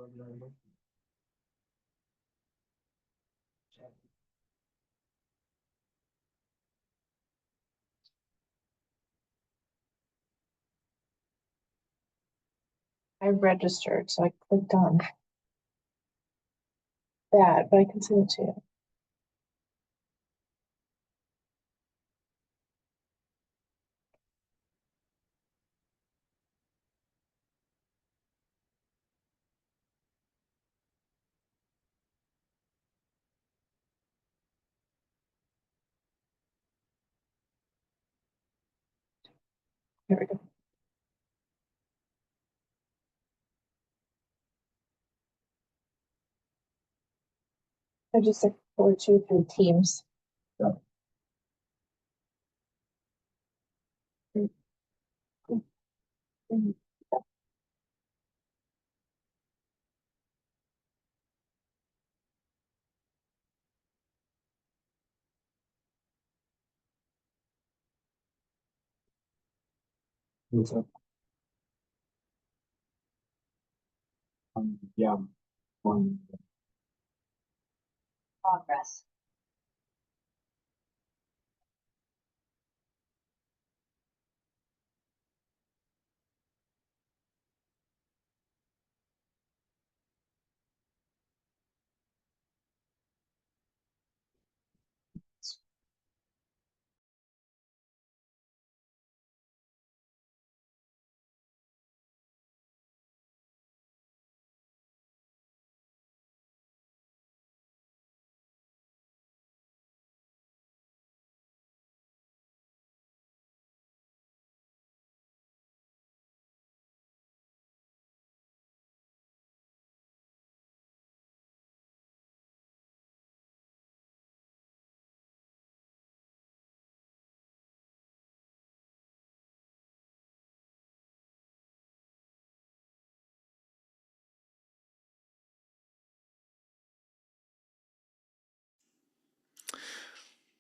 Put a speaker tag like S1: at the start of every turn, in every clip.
S1: I registered, so I clicked on that, but I can send it to you. Here we go. I just forward you through Teams. Yeah. What's up? Yeah.
S2: Progress.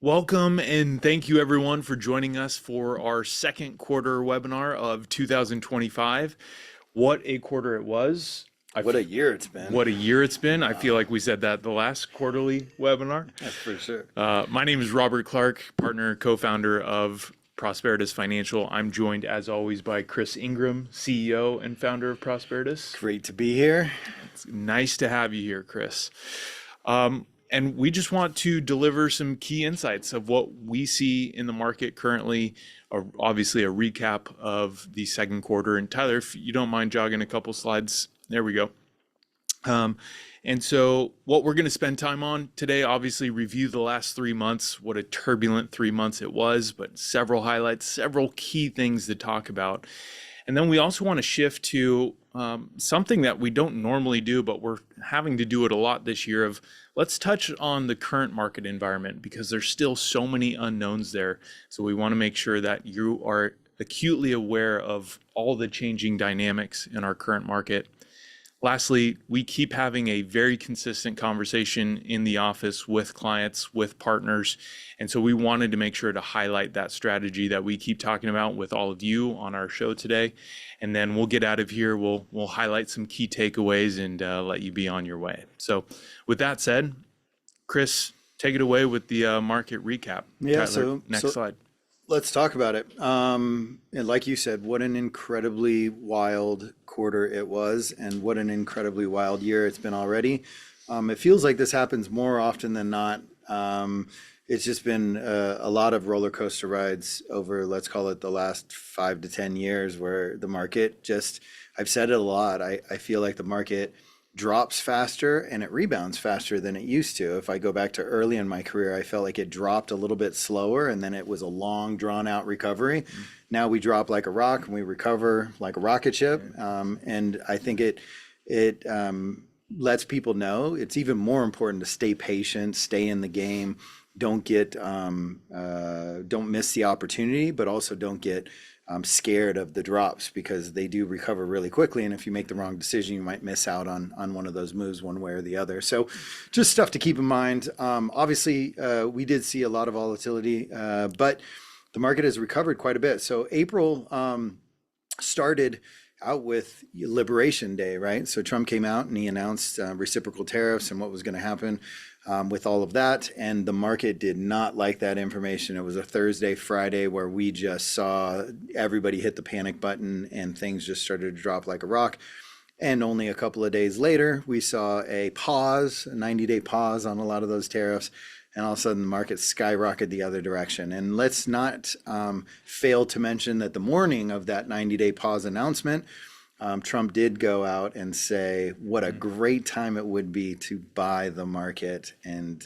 S3: Welcome and thank you everyone for joining us for our second quarter webinar of 2025. What a quarter it was.
S4: What a year it's been.
S3: What a year it's been. I feel like we said that the last quarterly webinar.
S4: That's for sure.
S3: My name is Robert Clark, partner, co-founder of Prosperitas Financial. I'm joined as always by Chris Ingram, CEO and founder of Prosperitas.
S4: Great to be here.
S3: It's nice to have you here, Chris. And we just want to deliver some key insights of what we see in the market currently, obviously a recap of the second quarter. And Tyler, if you don't mind jogging a couple slides, there we go. And so what we're going to spend time on today, obviously review the last 3 months, what a turbulent 3 months it was, but several highlights, several key things to talk about. And then we also want to shift to something that we don't normally do, but we're having to do it a lot this year of let's touch on the current market environment because there's still so many unknowns there. So we want to make sure that you are acutely aware of all the changing dynamics in our current market. Lastly, we keep having a very consistent conversation in the office with clients, with partners. And so we wanted to make sure to highlight that strategy that we keep talking about with all of you on our show today. And then we'll get out of here. We'll highlight some key takeaways and let you be on your way. So with that said, Chris, take it away with the market recap.
S4: Yeah,
S3: Tyler, next slide.
S4: Let's talk about it. And like you said, what an incredibly wild quarter it was, and what an incredibly wild year it's been already. It feels like this happens more often than not. It's just been a lot of roller coaster rides over, let's call it the last 5 to 10 years, where the market just, I've said it a lot, I feel like the market drops faster and it rebounds faster than it used to. If I go back to early in my career, I felt like it dropped a little bit slower and then it was a long drawn out recovery. Now we drop like a rock and we recover like a rocket ship. And I think it lets people know it's even more important to stay patient, stay in the game, don't miss the opportunity, but also don't get scared of the drops because they do recover really quickly. And if you make the wrong decision, you might miss out on one of those moves one way or the other. So just stuff to keep in mind. Obviously, we did see a lot of volatility, but the market has recovered quite a bit. So April started out with Liberation Day, right? So Trump came out and he announced reciprocal tariffs and what was going to happen with all of that. And the market did not like that information. It was a Thursday, Friday where we just saw everybody hit the panic button and things just started to drop like a rock. And only a couple of days later, we saw a pause, a 90-day pause on a lot of those tariffs. And all of a sudden, the market skyrocketed the other direction. And let's not fail to mention that the morning of that 90-day pause announcement, Trump did go out and say what a great time it would be to buy the market and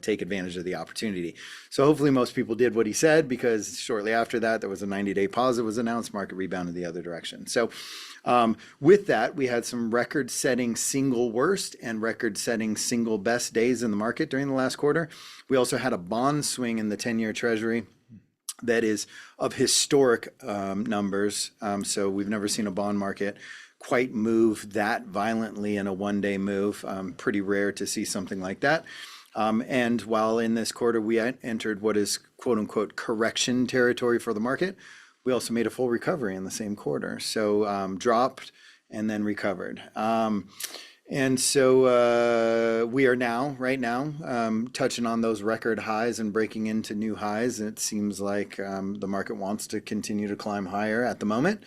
S4: take advantage of the opportunity. So hopefully most people did what he said, because shortly after that, there was a 90-day pause that was announced, market rebounded the other direction. So with that, we had some record-setting single worst and record-setting single best days in the market during the last quarter. We also had a bond swing in the 10-year Treasury that is of historic numbers. So we've never seen a bond market quite move that violently in a one-day move. Pretty rare to see something like that. And while in this quarter we entered what is quote-unquote correction territory for the market, we also made a full recovery in the same quarter. So dropped and then recovered. And so we are now, right now, touching on those record highs and breaking into new highs. It seems like the market wants to continue to climb higher at the moment.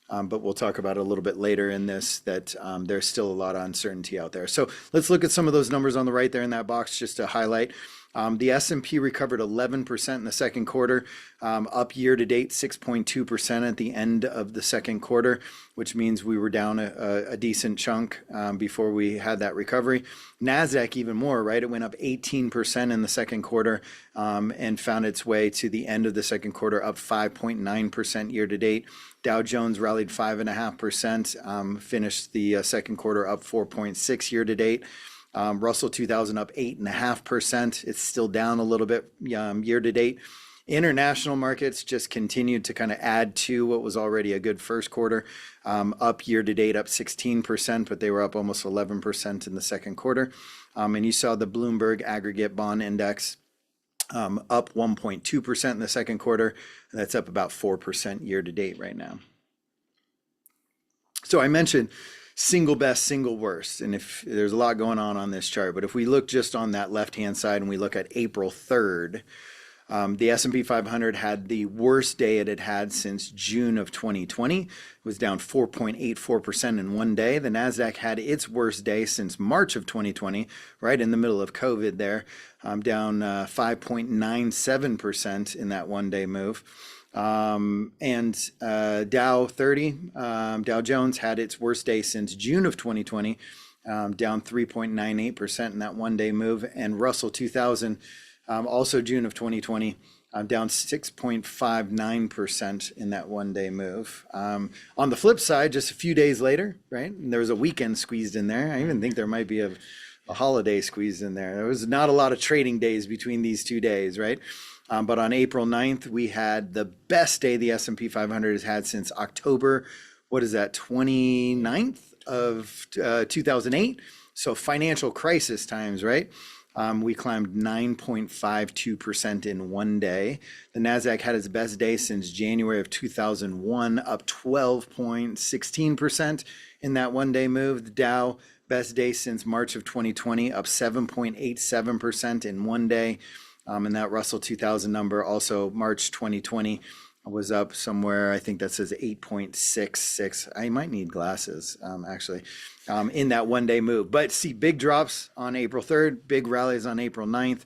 S4: But we'll talk about it a little bit later in this, that there's still a lot of uncertainty out there. So let's look at some of those numbers on the right there in that box just to highlight. The S&P recovered 11% in the second quarter, up year to date 6.2% at the end of the second quarter, which means we were down a decent chunk before we had that recovery. NASDAQ even more, right? It went up 18% in the second quarter and found its way to the end of the second quarter up 5.9% year to date. Dow Jones rallied 5.5%, finished the second quarter up 4.6 year to date. Russell 2000 up 8.5%. It's still down a little bit year to date. International markets just continued to kind of add to what was already a good first quarter, up year to date, up 16%, but they were up almost 11% in the second quarter. And you saw the Bloomberg Aggregate Bond Index up 1.2% in the second quarter. And that's up about 4% year to date right now. So I mentioned single best, single worst. And if there's a lot going on this chart, but if we look just on that left-hand side and we look at April 3rd, the S&P 500 had the worst day it had had since June of 2020. It was down 4.84% in one day. The NASDAQ had its worst day since March of 2020, right in the middle of COVID there, down 5.97% in that one-day move. And Dow 30, Dow Jones had its worst day since June of 2020, down 3.98% in that one-day move. And Russell 2000, also June of 2020, down 6.59% in that one-day move. On the flip side, just a few days later, right, and there was a weekend squeezed in there. I even think there might be a holiday squeezed in there. There was not a lot of trading days between these 2 days, right? But on April 9th, we had the best day the S&P 500 has had since October, 29th of 2008. So financial crisis times, right? We climbed 9.52% in one day. The NASDAQ had its best day since January of 2001, up 12.16% in that one-day move. The Dow, best day since March of 2020, up 7.87% in one day. And that Russell 2000 number, also March 2020, was up somewhere, I think that says 8.66. I might need glasses, actually, in that one-day move. But see big drops on April 3rd, big rallies on April 9th.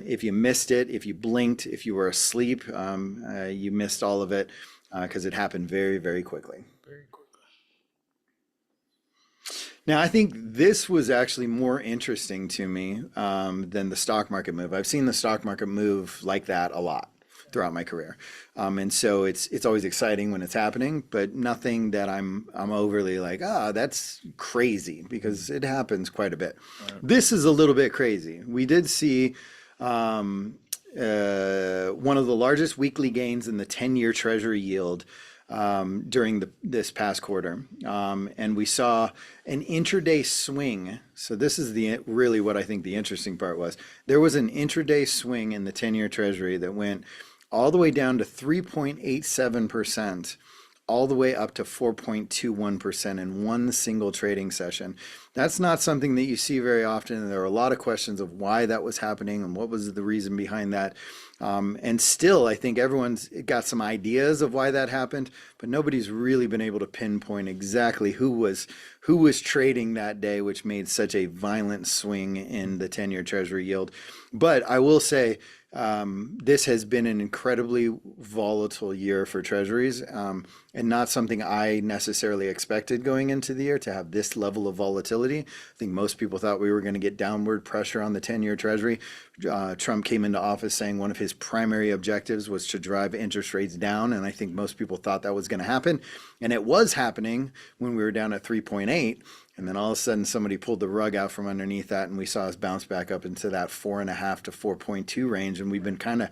S4: If you missed it, if you blinked, if you were asleep, you missed all of it because it happened very, very quickly. Now, I think this was actually more interesting to me than the stock market move. I've seen the stock market move like that a lot throughout my career. And so it's always exciting when it's happening, but nothing that I'm overly like, that's crazy, because it happens quite a bit. Right. This is a little bit crazy. We did see one of the largest weekly gains in the 10-year Treasury yield during this past quarter. And we saw an intraday swing. So this is really what I think the interesting part was. There was an intraday swing in the 10-year Treasury that went all the way down to 3.87%, all the way up to 4.21% in one single trading session. That's not something that you see very often. And there are a lot of questions of why that was happening and what was the reason behind that. And still, I think everyone's got some ideas of why that happened, but nobody's really been able to pinpoint exactly who was trading that day, which made such a violent swing in the 10-year Treasury yield. But I will say, this has been an incredibly volatile year for treasuries, and not something I necessarily expected going into the year to have this level of volatility. I think most people thought we were going to get downward pressure on the 10-year Treasury. Trump came into office saying one of his primary objectives was to drive interest rates down, and I think most people thought that was going to happen. And it was happening when we were down at 3.8. And then all of a sudden somebody pulled the rug out from underneath that, and we saw us bounce back up into that 4.5 to 4.2 range. And we've been kind of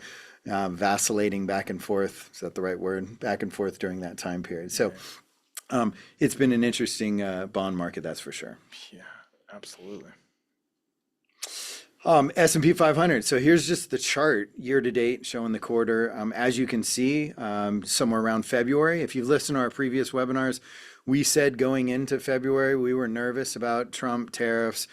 S4: vacillating back and forth. Is that the right word? Back and forth during that time period. So it's been an interesting bond market, that's for sure.
S3: Yeah, absolutely.
S4: S&P 500. So here's just the chart year to date showing the quarter. As you can see, somewhere around February, if you've listened to our previous webinars, we said going into February, we were nervous about Trump tariffs,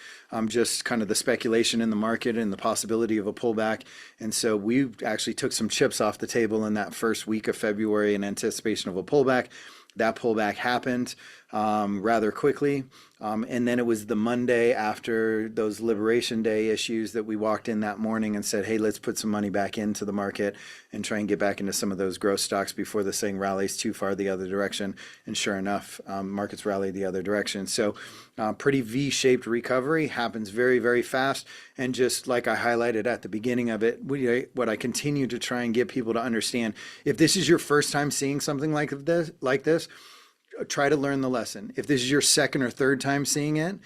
S4: just kind of the speculation in the market and the possibility of a pullback. And so we actually took some chips off the table in that first week of February in anticipation of a pullback. That pullback happened rather quickly. And then it was the Monday after those Liberation Day issues that we walked in that morning and said, hey, let's put some money back into the market and try and get back into some of those growth stocks before this thing rallies too far the other direction. And sure enough, markets rallied the other direction. So pretty V-shaped recovery happens very, very fast. And just like I highlighted at the beginning of it, what I continue to try and get people to understand, if this is your first time seeing something like this, try to learn the lesson. If this is your second or third time seeing it,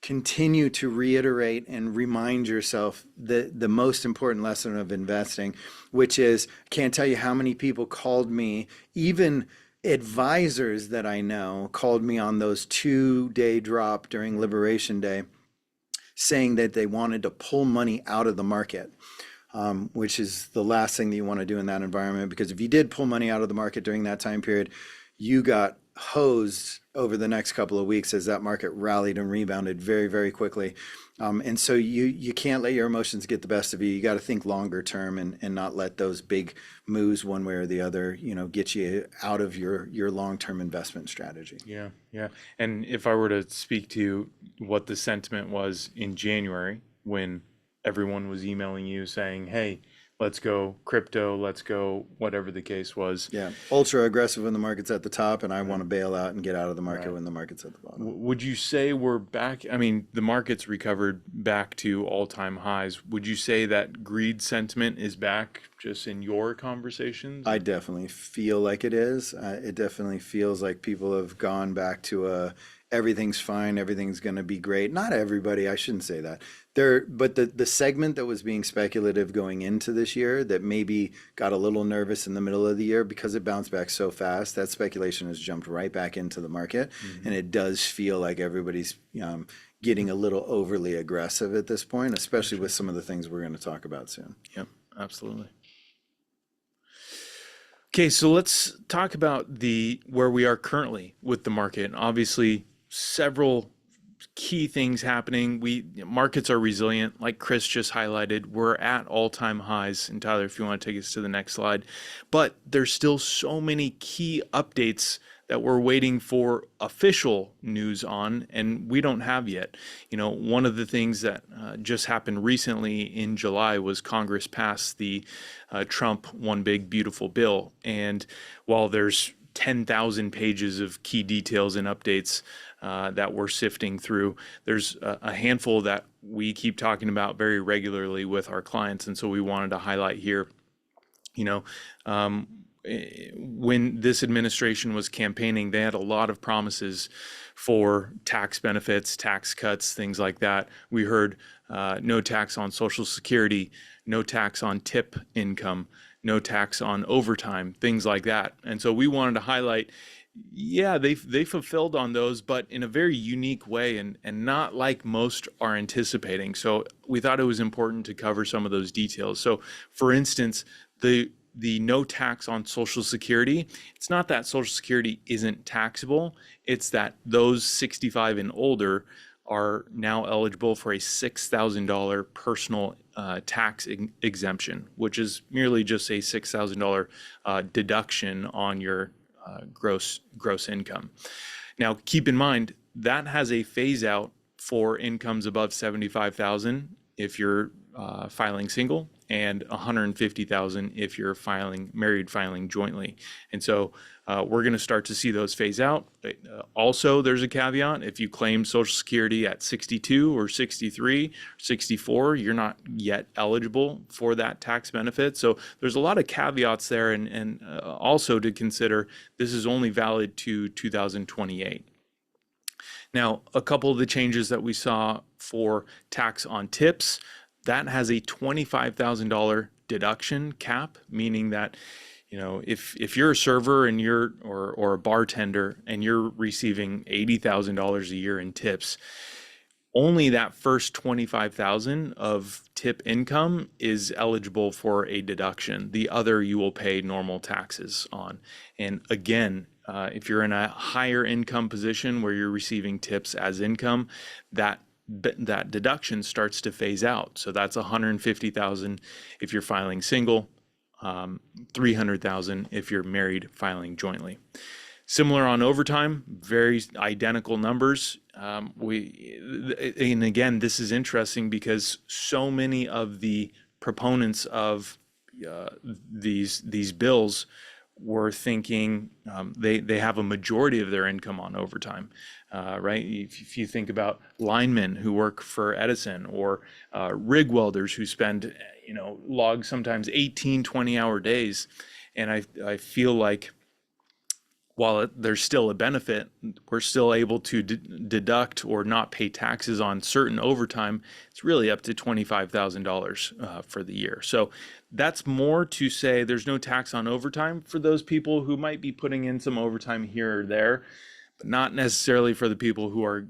S4: continue to reiterate and remind yourself the most important lesson of investing, which is, can't tell you how many people called me, even advisors that I know called me on those 2-day drop during Liberation Day, saying that they wanted to pull money out of the market. Which is the last thing that you want to do in that environment, because if you did pull money out of the market during that time period, you got hosed over the next couple of weeks as that market rallied and rebounded very, very quickly. And so you can't let your emotions get the best of you. You got to think longer term and not let those big moves one way or the other, get you out of your long-term investment strategy.
S3: Yeah, yeah. And if I were to speak to what the sentiment was in January when everyone was emailing you saying, hey, let's go crypto, let's go whatever the case was.
S4: Yeah, ultra aggressive when the market's at the top, and I want to bail out and get out of the market when the market's at the bottom.
S3: Would you say we're back? I mean, the market's recovered back to all-time highs. Would you say that greed sentiment is back just in your conversations?
S4: I definitely feel like it is. It definitely feels like people have gone back to everything's fine, everything's going to be great. Not everybody, I shouldn't say that. But the segment that was being speculative going into this year that maybe got a little nervous in the middle of the year because it bounced back so fast, that speculation has jumped right back into the market. And it does feel like everybody's getting a little overly aggressive at this point, especially with some of the things we're going to talk about soon.
S3: Yep, absolutely. Okay, so let's talk about where we are currently with the market. Obviously, several key things happening. Markets are resilient, like Chris just highlighted. We're at all-time highs. And Tyler, if you want to take us to the next slide, but there's still so many key updates that we're waiting for official news on, and we don't have yet. One of the things that just happened recently in July was Congress passed the Trump One Big Beautiful Bill. And while there's 10,000 pages of key details and updates that we're sifting through, there's a handful that we keep talking about very regularly with our clients. And so we wanted to highlight here, when this administration was campaigning, they had a lot of promises for tax benefits, tax cuts, things like that. We heard no tax on Social Security, no tax on tip income, no tax on overtime, things like that. And so we wanted to highlight, yeah, they fulfilled on those, but in a very unique way and not like most are anticipating. So we thought it was important to cover some of those details. So for instance, the the no tax on Social Security, it's not that Social Security isn't taxable, it's that those 65 and older are now eligible for a $6,000 personal tax exemption, which is merely just a $6,000 deduction on your gross income. Now, keep in mind that has a phase out for incomes above 75,000 if you're filing single, and 150,000 if you're filing jointly. And so we're going to start to see those phase out. Also, there's a caveat: if you claim Social Security at 62 or 63, 64, you're not yet eligible for that tax benefit. So there's a lot of caveats there, and also to consider, this is only valid to 2028. Now, a couple of the changes that we saw for tax on tips, that has a $25,000 deduction cap, meaning that, you know, if you're a server and or a bartender and you're receiving $80,000 a year in tips, only that first 25,000 of tip income is eligible for a deduction. The other you will pay normal taxes on. And again, if you're in a higher income position where you're receiving tips as income, that deduction starts to phase out. So that's 150,000 if you're filing single, 300,000 if you're married filing jointly. Similar on overtime, very identical numbers. And again, this is interesting because so many of the proponents of these bills were thinking they have a majority of their income on overtime, right? If you think about linemen who work for Edison, or rig welders who spend, log sometimes 18, 20-hour days. And I feel like while there's still a benefit, we're still able to deduct or not pay taxes on certain overtime. It's really up to $25,000 for the year. So that's more to say there's no tax on overtime for those people who might be putting in some overtime here or there, but not necessarily for the people who are,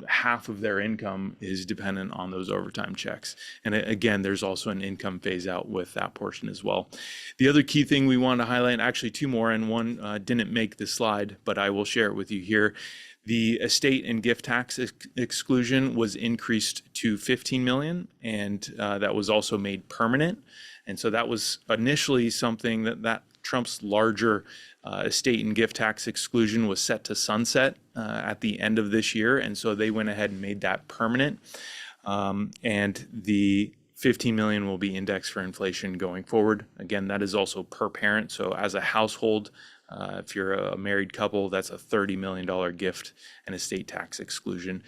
S3: half of their income is dependent on those overtime checks. And again, there's also an income phase out with that portion as well. The other key thing we want to highlight, actually two more, and one didn't make the slide, but I will share it with you here. The estate and gift tax exclusion was increased to 15 million, and that was also made permanent. And so that was initially something that Trump's larger estate and gift tax exclusion was set to sunset at the end of this year. And so they went ahead and made that permanent. And the 15 million will be indexed for inflation going forward. Again, that is also per parent. So as a household, if you're a married couple, that's a $30 million gift and estate tax exclusion.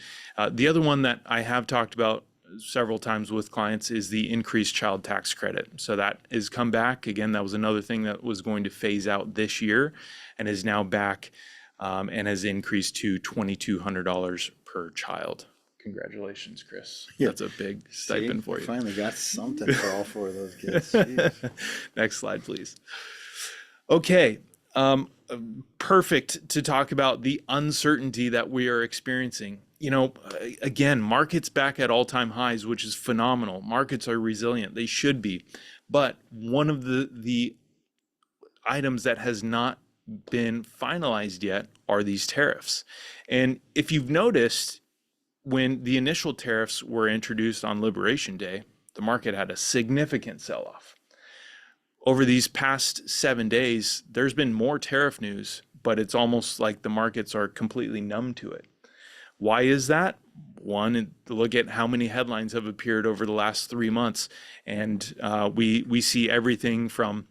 S3: The other one that I have talked about several times with clients is the increased child tax credit. So that has come back. Again, that was another thing that was going to phase out this year and is now back and has increased to $2,200 per child. Congratulations, Chris.
S4: Yeah.
S3: That's a big stipend for you.
S4: Finally got something for all four of those kids. Jeez.
S3: Next slide, please. Okay. Perfect to talk about the uncertainty that we are experiencing. Again, markets back at all-time highs, which is phenomenal. Markets are resilient. They should be. But one of the items that has not been finalized yet are these tariffs. And if you've noticed, when the initial tariffs were introduced on Liberation Day, the market had a significant sell-off. Over these past 7 days, there's been more tariff news, but it's almost like the markets are completely numb to it. Why is that? One, look at how many headlines have appeared over the last 3 months, and we see everything from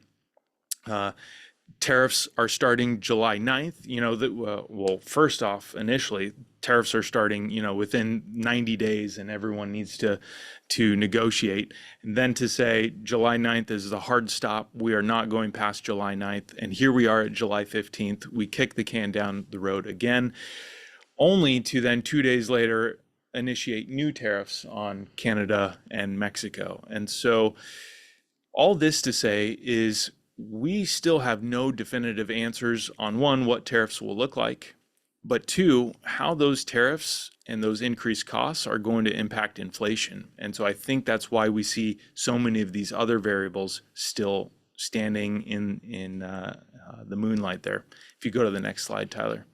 S3: tariffs are starting July 9th. Well, first off, initially, tariffs are starting, within 90 days, and everyone needs to negotiate. And then to say July 9th is the hard stop, we are not going past July 9th. And here we are at July 15th. We kick the can down the road again, only to then 2 days later initiate new tariffs on Canada and Mexico. And so all this to say is we still have no definitive answers on, one, what tariffs will look like, but two, how those tariffs and those increased costs are going to impact inflation. And so I think that's why we see so many of these other variables still standing in the moonlight there. If you go to the next slide, Tyler.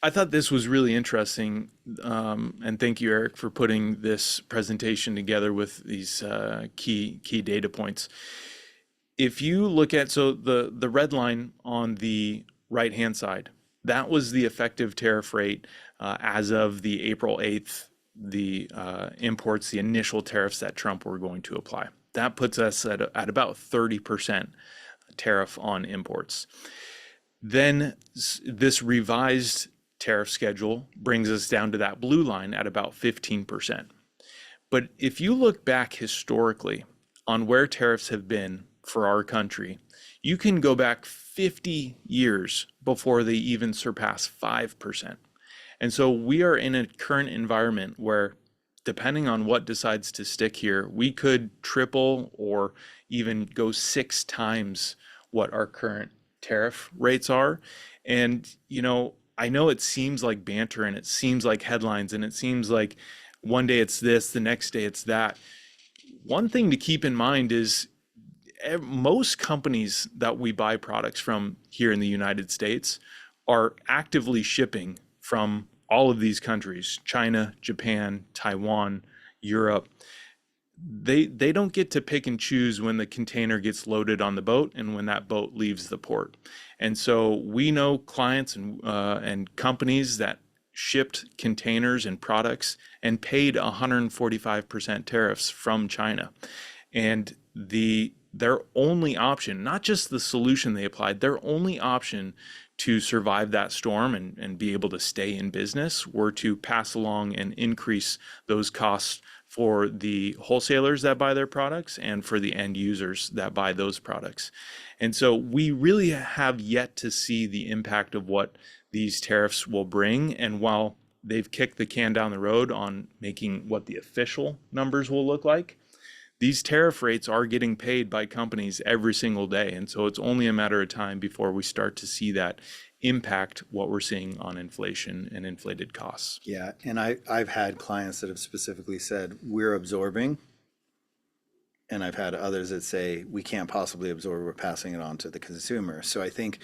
S3: I thought this was really interesting, and thank you, Eric, for putting this presentation together with these key data points. If you look at, so the red line on the right-hand side, that was the effective tariff rate as of the April 8th, the imports, the initial tariffs that Trump were going to apply. That puts us at about 30% tariff on imports. Then this revised tariff schedule brings us down to that blue line at about 15%. But if you look back historically on where tariffs have been for our country, you can go back 50 years before they even surpass 5%. And so we are in a current environment where, depending on what decides to stick here, we could triple or even go 6 times what our current tariff rates are. And, I know it seems like banter and it seems like headlines and it seems like one day it's this, the next day it's that. One thing to keep in mind is most companies that we buy products from here in the United States are actively shipping from all of these countries: China, Japan, Taiwan, Europe. They don't get to pick and choose when the container gets loaded on the boat and when that boat leaves the port. And so we know clients and companies that shipped containers and products and paid 145% tariffs from China. And their only option, not just the solution they applied, their only option to survive that storm and be able to stay in business were to pass along and increase those costs for the wholesalers that buy their products and for the end users that buy those products. And so we really have yet to see the impact of what these tariffs will bring. And while they've kicked the can down the road on making what the official numbers will look like, these tariff rates are getting paid by companies every single day. And so it's only a matter of time before we start to see that impact what we're seeing on inflation and inflated costs.
S4: Yeah, and I've had clients that have specifically said, we're absorbing. And I've had others that say, we can't possibly absorb, we're passing it on to the consumer. So I think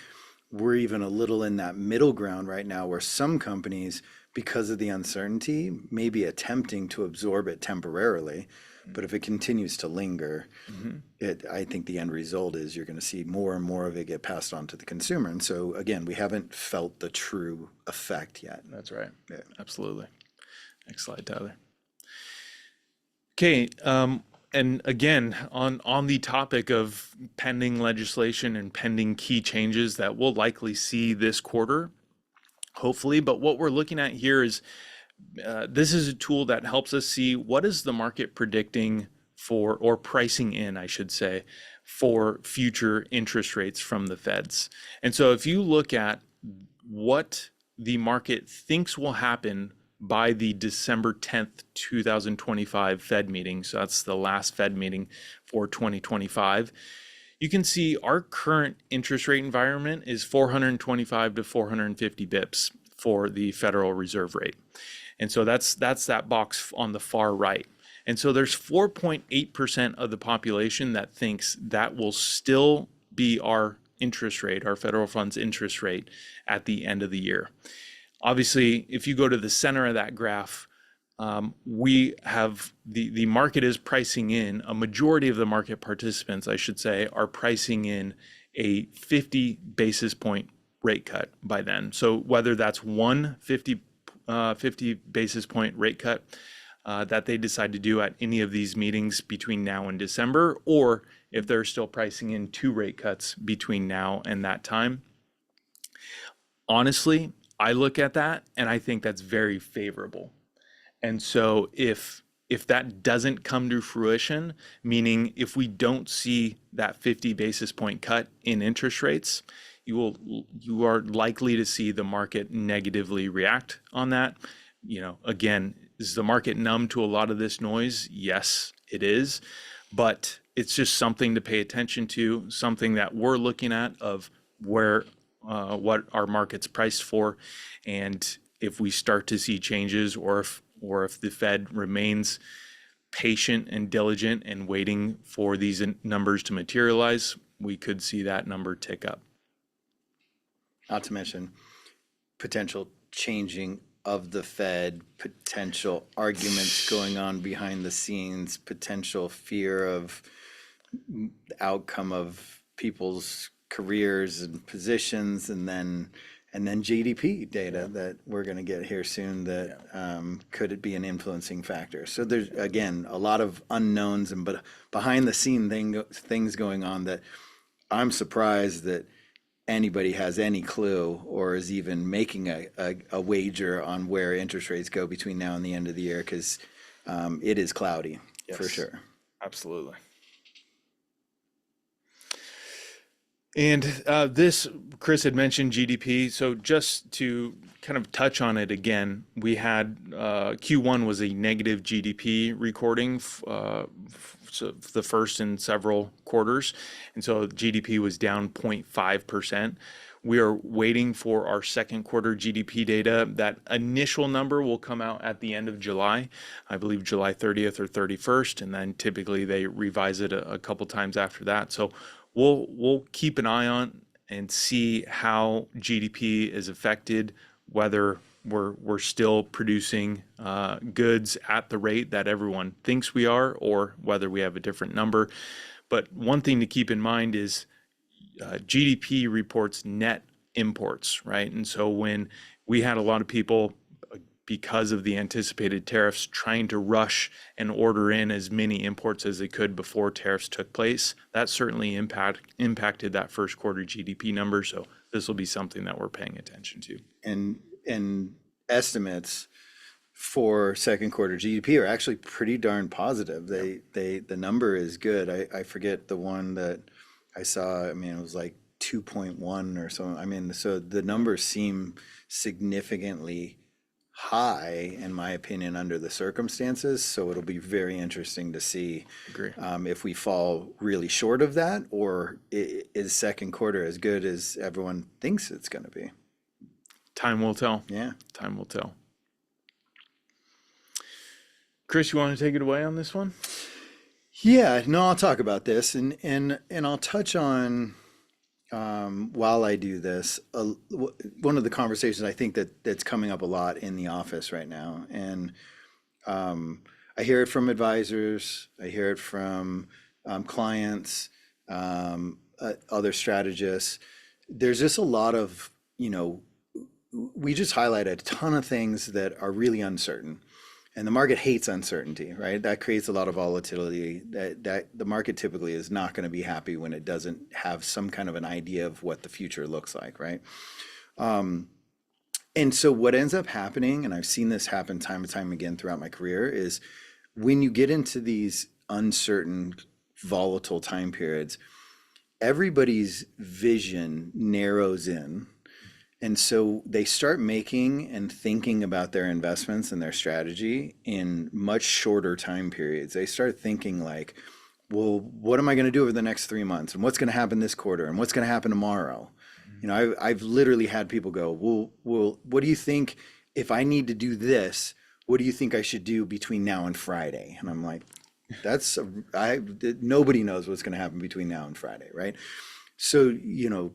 S4: we're even a little in that middle ground right now where some companies, because of the uncertainty, may be attempting to absorb it temporarily. But if it continues to linger, I think the end result is you're going to see more and more of it get passed on to the consumer. And so, again, we haven't felt the true effect yet.
S3: That's right.
S4: Yeah.
S3: Absolutely. Next slide, Tyler. Okay. And again, on the topic of pending legislation and pending key changes that we'll likely see this quarter, hopefully. But what we're looking at here is this is a tool that helps us see what is the market predicting for, or pricing in, I should say, for future interest rates from the Feds. And so if you look at what the market thinks will happen by the December 10th, 2025 Fed meeting, so that's the last Fed meeting for 2025, you can see our current interest rate environment is 425 to 450 bips for the Federal Reserve rate. And so that's that box on the far right. And so there's 4.8% of the population that thinks that will still be our interest rate, our federal funds interest rate at the end of the year. Obviously, if you go to the center of that graph, we have the market is pricing in, a majority of the market participants, I should say, are pricing in a 50 basis point rate cut by then. So whether that's 50 basis point rate cut that they decide to do at any of these meetings between now and December, or if they're still pricing in 2 rate cuts between now and that time. Honestly, I look at that and I think that's very favorable. And so if that doesn't come to fruition, meaning if we don't see that 50 basis point cut in interest rates, you are likely to see the market negatively react on that. Again, is the market numb to a lot of this noise? Yes, it is, but it's just something to pay attention to, something that we're looking at of where what our market's priced for, and if we start to see changes, or if the Fed remains patient and diligent and waiting for these numbers to materialize, we could see that number tick up.
S4: Not to mention potential changing of the Fed, potential arguments going on behind the scenes, potential fear of the outcome of people's careers and positions, and then GDP data that we're going to get here soon that could it be an influencing factor. So there's, again, a lot of unknowns and but behind the scene things going on that I'm surprised that anybody has any clue or is even making a wager on where interest rates go between now and the end of the year, because it is cloudy. Yes. For sure.
S3: Absolutely. And this, Chris had mentioned GDP. So just to kind of touch on it again, we had Q1 was a negative GDP recording, so the first in several quarters. And so GDP was down 0.5%. We are waiting for our second quarter GDP data. That initial number will come out at the end of July, I believe July 30th or 31st. And then typically they revise it a couple times after that. So we'll keep an eye on and see how GDP is affected, whether we're still producing goods at the rate that everyone thinks we are, or whether we have a different number. But one thing to keep in mind is GDP reports net imports, right? And so when we had a lot of people, because of the anticipated tariffs, trying to rush and order in as many imports as they could before tariffs took place, that certainly impacted that first quarter GDP number. So this will be something that we're paying attention to.
S4: And estimates for second quarter GDP are actually pretty darn positive. The number is good. I forget the one that I saw. I mean, it was like 2.1 or so. I mean, so the numbers seem significantly high, in my opinion, under the circumstances. So it'll be very interesting to see if we fall really short of that, or is second quarter as good as everyone thinks it's going to be.
S3: Time will tell.
S4: Yeah.
S3: Time will tell. Chris, you want to take it away on this one?
S4: Yeah, no, I'll talk about this, and I'll touch on while I do this, one of the conversations I think that's coming up a lot in the office right now, and I hear it from advisors, I hear it from clients, other strategists. There's just a lot of, we just highlighted a ton of things that are really uncertain. And the market hates uncertainty, right? That creates a lot of volatility. That the market typically is not going to be happy when it doesn't have some kind of an idea of what the future looks like, right? And so what ends up happening, and I've seen this happen time and time again throughout my career, is when you get into these uncertain, volatile time periods, everybody's vision narrows in. And so they start making and thinking about their investments and their strategy in much shorter time periods. They start thinking like, well, what am I going to do over the next 3 months? And what's going to happen this quarter? And what's going to happen tomorrow? I've literally had people go, well, what do you think if I need to do this? What do you think I should do between now and Friday? And I'm like, nobody knows what's going to happen between now and Friday, right? So,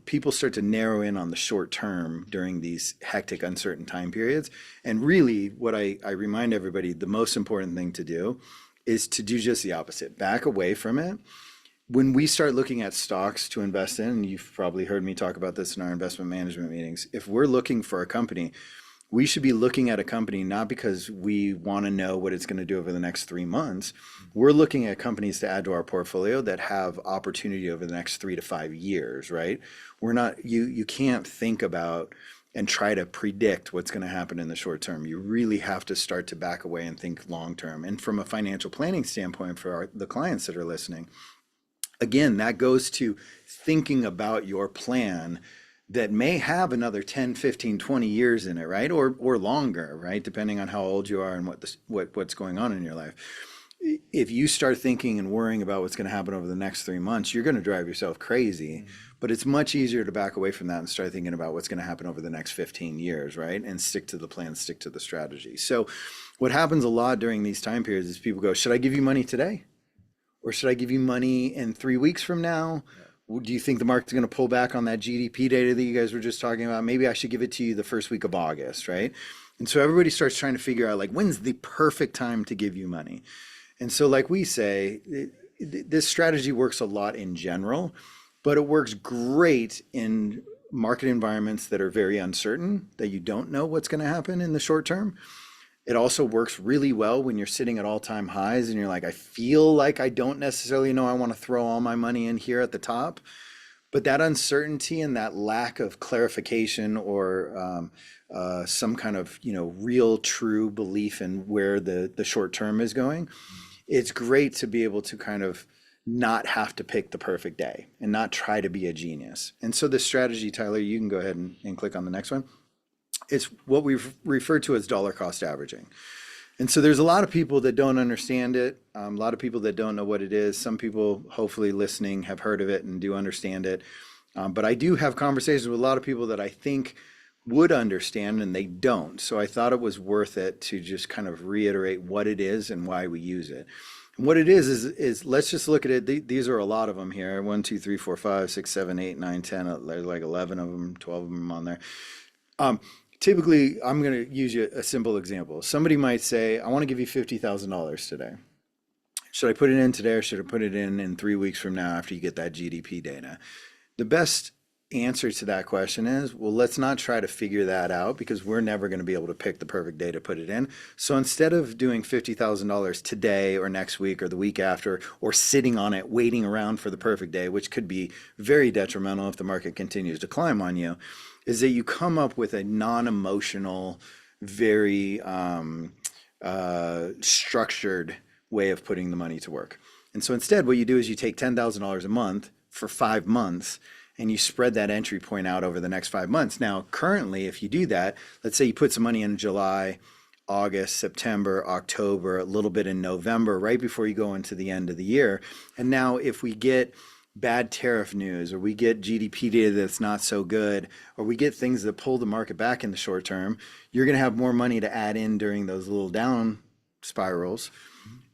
S4: people start to narrow in on the short term during these hectic, uncertain time periods. And really what I remind everybody, the most important thing to do is to do just the opposite, back away from it. When we start looking at stocks to invest in, and you've probably heard me talk about this in our investment management meetings, if we're looking for a company, we should be looking at a company not because we want to know what it's going to do over the next 3 months. We're looking at companies to add to our portfolio that have opportunity over the next 3 to 5 years, right? We're not, you can't think about and try to predict what's going to happen in the short term. You really have to start to back away and think long term. And from a financial planning standpoint for the clients that are listening, again, that goes to thinking about your plan that may have another 10, 15, 20 years in it, right? Or longer, right? Depending on how old you are and what's going on in your life. if you start thinking and worrying about what's going to happen over the next 3 months, you're going to drive yourself crazy. But it's much easier to back away from that and start thinking about what's going to happen over the next 15 years, right? And stick to the plan, stick to the strategy. So what happens a lot during these time periods is people go, should I give you money today? Or should I give you money in 3 weeks from now? Do you think the market's going to pull back on that GDP data that you guys were just talking about? Maybe I should give it to you the first week of August, right? And so everybody starts trying to figure out, like, when's the perfect time to give you money? And so, like we say, this strategy works a lot in general, but it works great in market environments that are very uncertain, that you don't know what's going to happen in the short term. It also works really well when you're sitting at all-time highs and you're like, I feel like I don't necessarily know I want to throw all my money in here at the top. But that uncertainty and that lack of clarification or some kind of, real true belief in where the short term is going, it's great to be able to kind of not have to pick the perfect day and not try to be a genius. And so this strategy, Tyler, you can go ahead and click on the next one. It's what we've referred to as dollar cost averaging. And so there's a lot of people that don't understand it, a lot of people that don't know what it is. Some people, hopefully listening, have heard of it and do understand it. But I do have conversations with a lot of people that I think would understand and they don't. So I thought it was worth it to just kind of reiterate what it is and why we use it. And what it is let's just look at it. These are a lot of them here. 1, 2, 3, 4, 5, 6, 7, 8, 9, 10, like 11 of them, 12 of them on there. Typically, I'm going to use you a simple example. Somebody might say, I want to give you $50,000 today. Should I put it in today or should I put it in 3 weeks from now after you get that GDP data? The best answer to that question is, well, let's not try to figure that out because we're never going to be able to pick the perfect day to put it in. So instead of doing $50,000 today or next week or the week after, or sitting on it, waiting around for the perfect day, which could be very detrimental if the market continues to climb on you, is that you come up with a non-emotional, very structured way of putting the money to work. And so instead, what you do is you take $10,000 a month for 5 months and you spread that entry point out over the next 5 months. Now, currently, if you do that, let's say you put some money in July, August, September, October, a little bit in November, right before you go into the end of the year. And now if we get bad tariff news, or we get GDP data that's not so good, or we get things that pull the market back in the short term, you're going to have more money to add in during those little down spirals.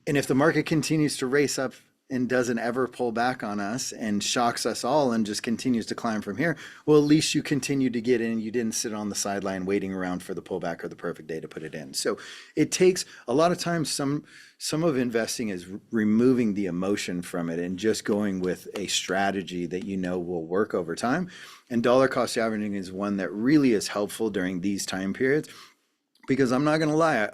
S4: And if the market continues to race up and doesn't ever pull back on us and shocks us all and just continues to climb from here, well, at least you continue to get in. You didn't sit on the sideline waiting around for the pullback or the perfect day to put it in. So it takes a lot of times, some of investing is removing the emotion from it and just going with a strategy that will work over time. And dollar cost averaging is one that really is helpful during these time periods. Because I'm not going to lie,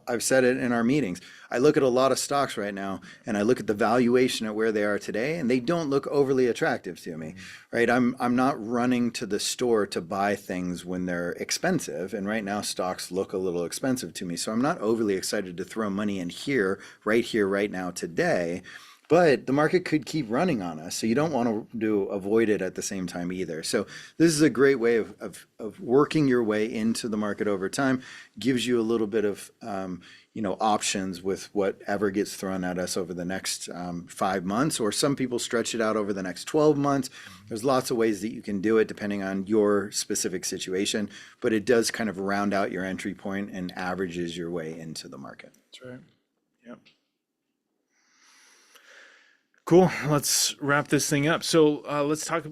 S4: I've said it in our meetings. I look at a lot of stocks right now and I look at the valuation at where they are today and they don't look overly attractive to me, right? I'm not running to the store to buy things when they're expensive. And right now stocks look a little expensive to me. So I'm not overly excited to throw money in here, right now, today. But the market could keep running on us. So you don't want to avoid it at the same time either. So this is a great way of working your way into the market over time. Gives you a little bit of options with whatever gets thrown at us over the next 5 months, or some people stretch it out over the next 12 months. There's lots of ways that you can do it depending on your specific situation, but it does kind of round out your entry point and averages your way into the market.
S3: That's right. Yep. Cool. Let's wrap this thing up. So let's talk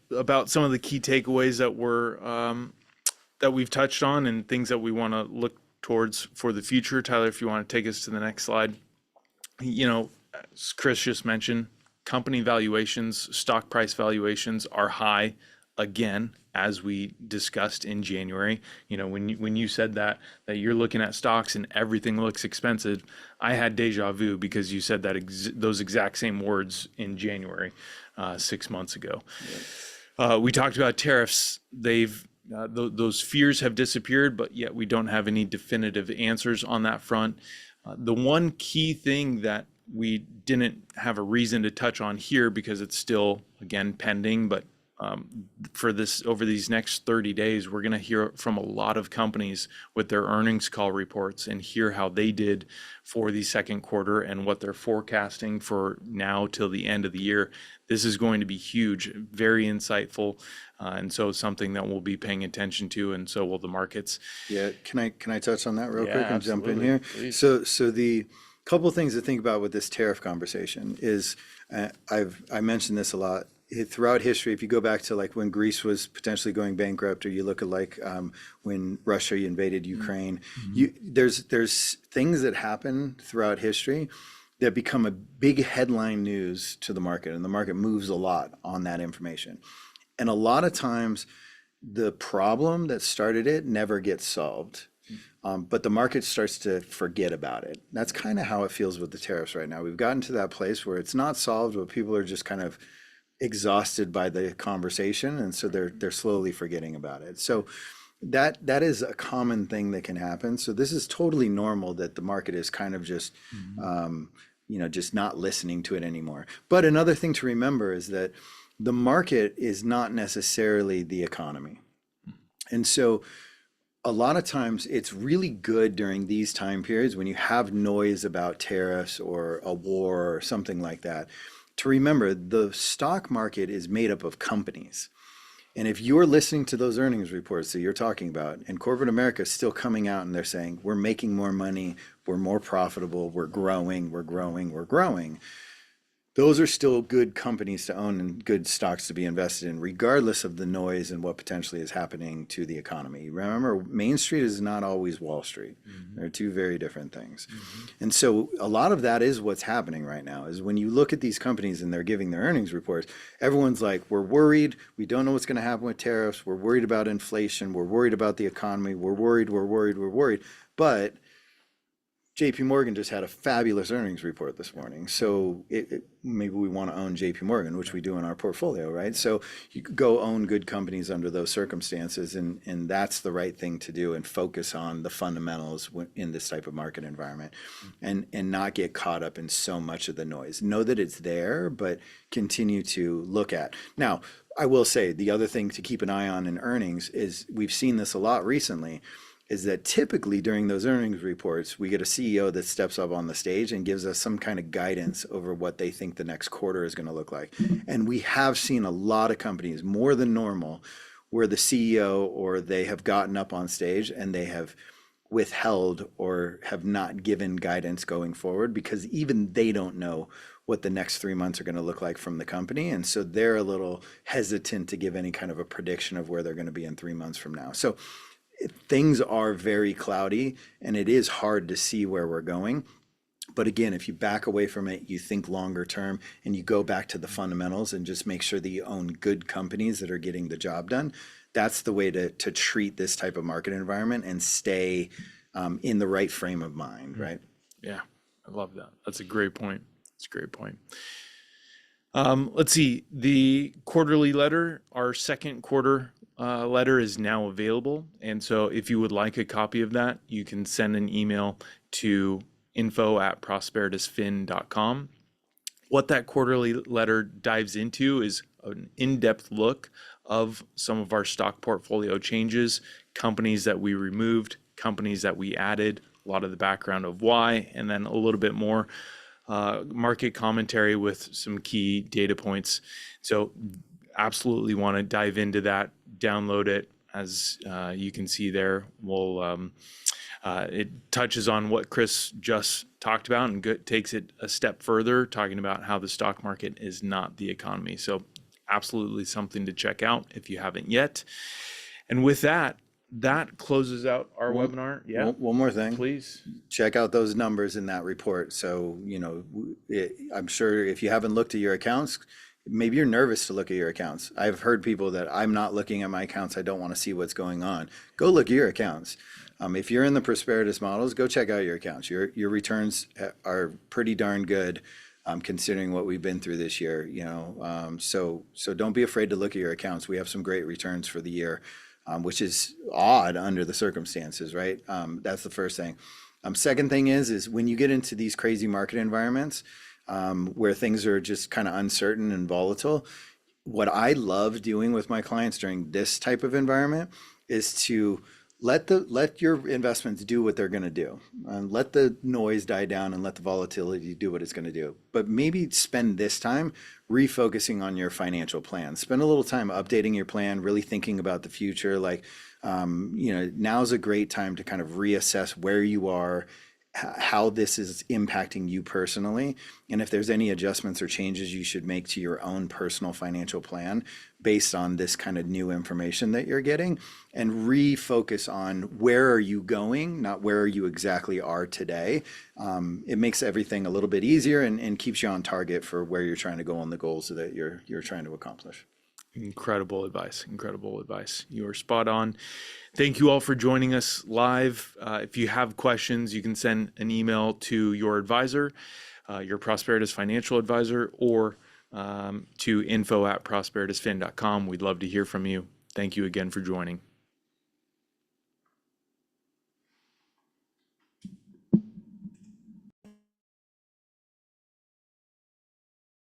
S3: about some of the key takeaways that we've touched on and things that we want to look towards for the future. Tyler, if you want to take us to the next slide. As Chris just mentioned, company valuations, stock price valuations are high again, as we discussed in January. When you said that you're looking at stocks and everything looks expensive, I had deja vu because you said that those exact same words in January 6 months ago. Yeah. We talked about tariffs. Those fears have disappeared, but yet we don't have any definitive answers on that front. The one key thing that we didn't have a reason to touch on here because it's still, again, pending, but for this over these next 30 days, we're going to hear from a lot of companies with their earnings call reports and hear how they did for the second quarter and what they're forecasting for now till the end of the year. This is going to be huge, very insightful, and so something that we'll be paying attention to, and so will the markets.
S4: Yeah, can I touch on that real
S3: Yeah,
S4: quick and jump in
S3: absolutely.
S4: here?
S3: Please.
S4: So the couple things to think about with this tariff conversation is I mentioned this a lot throughout history. If you go back to like when Greece was potentially going bankrupt, or you look at like when Russia invaded Ukraine, there's things that happen throughout history that become a big headline news to the market, and the market moves a lot on that information. And a lot of times the problem that started it never gets solved. But the market starts to forget about it. That's kind of how it feels with the tariffs right now. We've gotten to that place where it's not solved, but people are just kind of exhausted by the conversation, and so they're slowly forgetting about it. So that is a common thing that can happen. So this is totally normal that the market is kind of just just not listening to it anymore. But another thing to remember is that the market is not necessarily the economy. And so a lot of times it's really good during these time periods when you have noise about tariffs or a war or something like that, to remember the stock market is made up of companies. And if you're listening to those earnings reports that you're talking about, and corporate America is still coming out and they're saying, we're making more money, we're more profitable, we're growing, we're growing, we're growing. Those are still good companies to own and good stocks to be invested in, regardless of the noise and what potentially is happening to the economy. Remember, Main Street is not always Wall Street. They're two very different things. And so a lot of that is what's happening right now, is when you look at these companies and they're giving their earnings reports, everyone's like, we're worried. We don't know what's going to happen with tariffs. We're worried about inflation. We're worried about the economy. We're worried, we're worried, we're worried. But JP Morgan just had a fabulous earnings report this morning. So maybe we want to own JP Morgan, which we do in our portfolio, right? So you could go own good companies under those circumstances, and that's the right thing to do, and focus on the fundamentals in this type of market environment, and not get caught up in so much of the noise. Know that it's there, but continue to look at. Now, I will say the other thing to keep an eye on in earnings is, we've seen this a lot recently, is that typically during those earnings reports, we get a CEO that steps up on the stage and gives us some kind of guidance over what they think the next quarter is going to look like. And we have seen a lot of companies, more than normal, where the CEO or they have gotten up on stage and they have withheld or have not given guidance going forward, because even they don't know what the next 3 months are going to look like from the company. And so they're a little hesitant to give any kind of a prediction of where they're going to be in 3 months from now. So things are very cloudy, and it is hard to see where we're going. But again, if you back away from it, you think longer term, and you go back to the fundamentals and just make sure that you own good companies that are getting the job done, that's the way to treat this type of market environment and stay in the right frame of mind, right?
S3: Yeah, I love that. That's a great point. That's a great point. Let's see, the quarterly letter, our second quarter letter is now available. And so if you would like a copy of that, you can send an email to info@prosperitasfin.com. What that quarterly letter dives into is an in-depth look of some of our stock portfolio changes, companies that we removed, companies that we added, a lot of the background of why, and then a little bit more market commentary with some key data points. So absolutely want to dive into that, download it. As you can see there, it touches on what Chris just talked about and takes it a step further, talking about how the stock market is not the economy. So absolutely something to check out if you haven't yet. And with that, that closes out our webinar. Yeah.
S4: One more thing.
S3: Please.
S4: Check out those numbers in that report. So, I'm sure if you haven't looked at your accounts, maybe you're nervous to look at your accounts. I've heard people that, I'm not looking at my accounts, I don't want to see what's going on. Go look at your accounts. If you're in the Prosperitas models, go check out your accounts. Your returns are pretty darn good, considering what we've been through this year. So don't be afraid to look at your accounts. We have some great returns for the year, which is odd under the circumstances, right? That's the first thing. Second thing is when you get into these crazy market environments, where things are just kind of uncertain and volatile, what I love doing with my clients during this type of environment is to let your investments do what they're going to do, and let the noise die down and let the volatility do what it's going to do. But maybe spend this time refocusing on your financial plan. Spend a little time updating your plan, really thinking about the future. Like, now's a great time to kind of reassess where you are, how this is impacting you personally, and if there's any adjustments or changes you should make to your own personal financial plan based on this kind of new information that you're getting, and refocus on where are you going, not where you exactly are today. It makes everything a little bit easier and keeps you on target for where you're trying to go on the goals that you're trying to accomplish.
S3: Incredible advice. Incredible advice. You are spot on. Thank you all for joining us live. If you have questions, you can send an email to your advisor, your Prosperitas Financial advisor, or to info@prosperitasfin.com. We'd love to hear from you. Thank you again for joining.